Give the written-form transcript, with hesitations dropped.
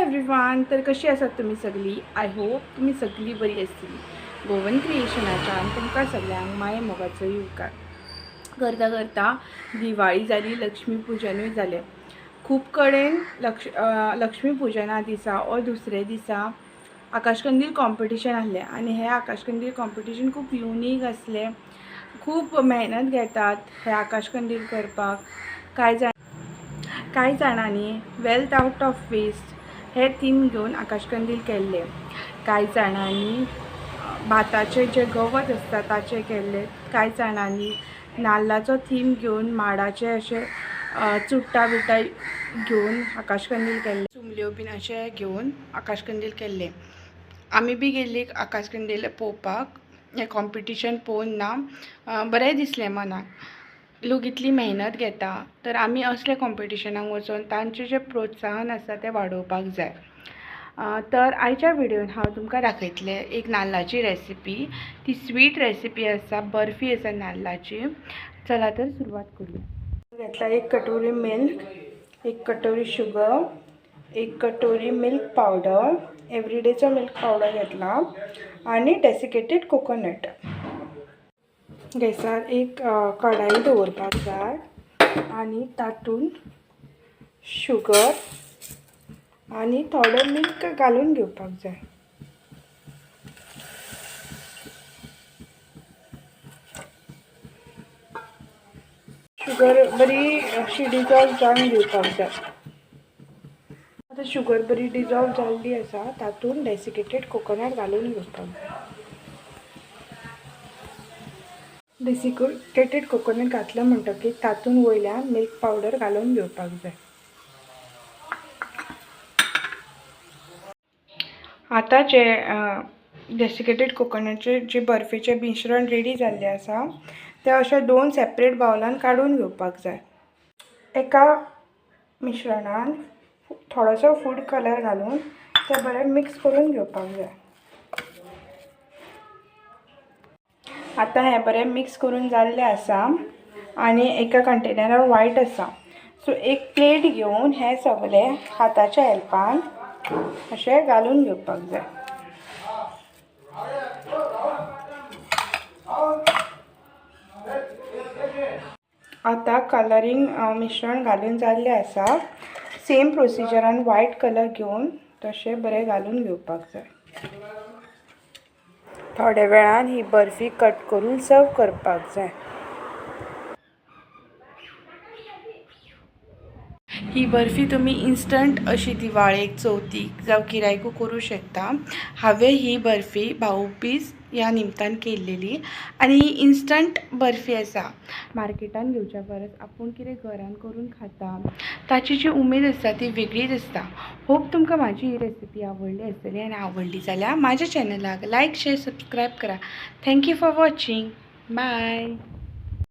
Everyone, तर कशी आसात तुम्ही सगळी? आय होप तुम्ही सगळी बरी आसतली. गोवन क्रिएशनाच्या तुमकां सगळ्यांक माये मोगाचो युवकार. करता करता दिवाळी जाली, लक्ष्मी पुजनूय जालें. खूब कडेन लक्ष्मी पुजना दिसा और दुसरे दिसा आकाशकंदील कॉम्पिटिशन आसलें आनी हें आकाशकंदील कॉम्पिटिशन खूब युनीक आसलें. खूब मेहनत घेतात हे आकाशकंदील करपाक. कांय जाणांनी वेल्थ आउट ऑफ वेस्ट हे थीम घेवन आकाशकंदील केल्ले. कांय जाणांनी भाताचे जे गवत आसता ताचे केल्ले. कांय जाणांनी नाल्लाचो थीम घेवन माडाचे अशे चुट्टा बिट्टा घेवन आकाशकंदील केल्ले. चुमल्यो बीन अशे घेवन आकाशकंदील केल्ले. आमी बी गेल्ली आकाशकंदील पळोवपाक. हें कॉम्पिटिशन पळोवन ना बरें दिसलें मनाक. लोक इतली मेहनत घेता तर आमी असले कॉम्पिटिशनाक वचून तांचें जें प्रोत्साहन आसा तें वाडोवपाक जाय. तर आयच्या व्हिडिओन हांव तुमकां दाखयतलें एक नाल्लाची रेसिपी. ती स्वीट रेसिपी आसा, बर्फी आसा नाल्लाची. चला तर सुरवात करूया. घेतला एक कटोरी मिल्क, एक कटोरी शुगर, एक कटोरी मिल्क पावडर, एवरीडेचो मिल्क पावडर घेतला आनी डेसिकेटेड कोकोनट. गॅसार एक कढाई दवरपाक जाय आनी तातूंत शुगर आनी थोडें मिल्क घालून घेवपाक जाय. शुगर बरी अशी डिजॉल्व जावन घेवपाक जाय. आतां शुगर बरी डिजॉल्व जाल्ली आसा तातूंत डेसिकेटेड कोकोनट घालून घेवपाक जाय. डेसिकेटेड कोकोनट घातलं म्हणटकीर तातूंत वयल्यान मिल्क पावडर घालून घेवपाक जाय. आतां जे डेसिकेटेड कोकोनटचे जे बर्फीचे मिश्रण रेडी जाल्लें आसा तें अशें 2 सेपरेट बावलान काडून घेवपाक जाय. एका मिश्रणान थोडोसो फूड कलर घालून तें बरें मिक्स करून घेवपाक जाय. आतां हें बरें मिक्स करून जाल्लें आसा आनी एका कंटेनरार वायट आसा. सो एक प्लेट घेवन हें सगळें हाताच्या हेल्पान अशें घालून घेवपाक जाय. आतां कलरींग मिश्रण घालून जाल्लें आसा. सेम प्रोसिजरान वायट कलर घेवन तशें बरें घालून घेवपाक जाय. थोड्या वेळान ही बर्फी कट करून सर्व करपाक जाय. ही बर्फी तुमी इन्स्टंट अशी दिवाळेक, चवथीक जावं किरायकू करूं शकता. हांवें ही बर्फी भाऊबीज ह्या निमतान केल्लेली आनी ही इन्स्टंट बर्फी आसा. मार्केटान घेवच्या परस आपूण कितें घरान करून खाता ताची जी उमेद आसता ती वेगळीच आसता. होप तुमकां म्हाजी ही रेसिपी आवडली आसतली आनी आवडली जाल्यार म्हाज्या चॅनलाक लायक, शेअर, सबस्क्रायब करा. Thank you for watching. बाय.